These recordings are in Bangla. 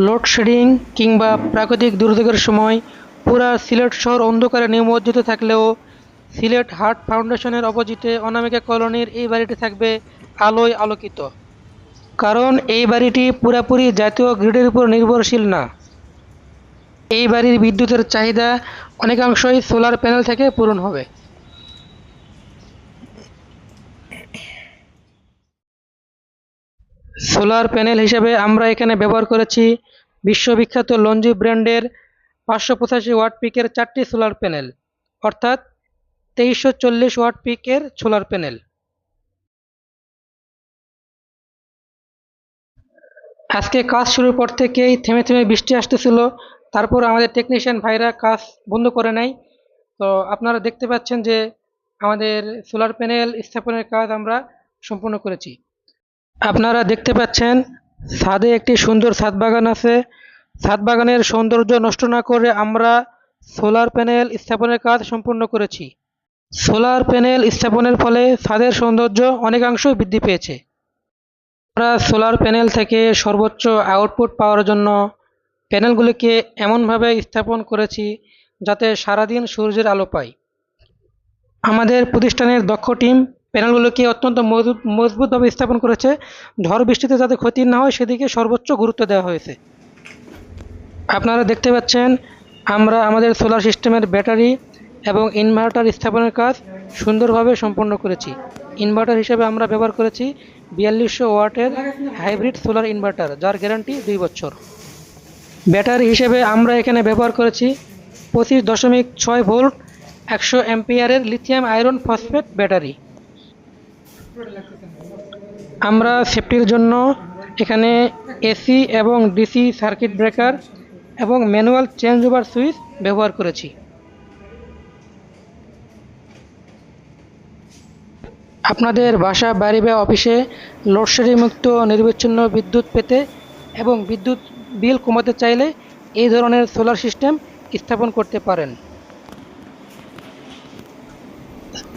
লোডশেডিং কিংবা প্রাকৃতিক দুর্যোগের সময় পুরা সিলেট শহর অন্ধকারে নিমজ্জিত থাকলেও সিলেট হার্ট ফাউন্ডেশনের অপোজিটে অনামিকা কলোনির এই বাড়িটি থাকবে আলোয় আলোকিত। কারণ এই বাড়িটি পুরাপুরি জাতীয় গ্রিডের উপর নির্ভরশীল না। এই বাড়ির বিদ্যুতের চাহিদা অনেকাংশই সোলার প্যানেল থেকে পূরণ হবে। সোলার প্যানেল হিসেবে আমরা এখানে ব্যবহার করেছি বিশ্ববিখ্যাত লঞ্জি ব্র্যান্ডের 585 ওয়াট পিকের 4টি সোলার প্যানেল, অর্থাৎ 2340 ওয়াট পিকের সোলার প্যানেল। আজকে কাজ শুরুর পর থেকেই থেমে থেমে বৃষ্টি আসতেছিল, তারপর আমাদের টেকনিশিয়ান ভাইরা কাজ বন্ধ করে নাই। তো আপনারা দেখতে পাচ্ছেন যে আমাদের সোলার প্যানেল স্থাপনের কাজ আমরা সম্পূর্ণ করেছি। আপনারা দেখতে পাচ্ছেন ছাদে একটি সুন্দর ছাদ বাগান আছে। ছাদ বাগানের সৌন্দর্য নষ্ট না করে আমরা সোলার প্যানেল স্থাপনের কাজ সম্পূর্ণ করেছি। সোলার প্যানেল স্থাপনের ফলে ছাদের সৌন্দর্য অনেকাংশই বৃদ্ধি পেয়েছে। আমরা সোলার প্যানেল থেকে সর্বোচ্চ আউটপুট পাওয়ার জন্য প্যানেলগুলিকে এমনভাবে স্থাপন করেছি যাতে সারাদিন সূর্যের আলো পায়। আমাদের প্রতিষ্ঠানের দক্ষ টিম প্যানেলগুলোকে অত্যন্ত মজবুতভাবে স্থাপন করেছে। ঝড় বৃষ্টিতে যাতে ক্ষতি না হয় সেদিকে সর্বোচ্চ গুরুত্ব দেওয়া হয়েছে। আপনারা দেখতে পাচ্ছেন আমরা আমাদের সোলার সিস্টেমের ব্যাটারি এবং ইনভার্টার স্থাপনের কাজ সুন্দরভাবে সম্পন্ন করেছি। ইনভার্টার হিসেবে আমরা ব্যবহার করেছি 4200 ওয়াটের হাইব্রিড সোলার ইনভার্টার, যার গ্যারান্টি 2 বছর। ব্যাটারি হিসেবে আমরা এখানে ব্যবহার করেছি 25.6 ভোল্ট 100 অ্যাম্পিয়ারের লিথিয়াম আয়রন ফসফেট ব্যাটারি। আমরা সেফটির জন্য এখানে এসি এবং ডিসি সার্কিট ব্রেকার এবং ম্যানুয়াল চেঞ্জ ওভার সুইচ ব্যবহার করেছি। আপনাদের বাসা, বাড়ি বা অফিসে লোডশেডিং মুক্ত নিরবচ্ছিন্ন বিদ্যুৎ পেতে এবং বিদ্যুৎ বিল কমাতে চাইলে এই ধরনের সোলার সিস্টেম স্থাপন করতে পারেন।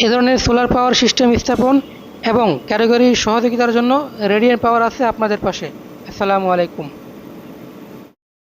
এ ধরনের সোলার পাওয়ার সিস্টেম স্থাপন এবং কারিগরি সহযোগিতার জন্য রেডিয়েন্ট পাওয়ার আছে আপনাদের পাশে। আসসালামু আলাইকুম।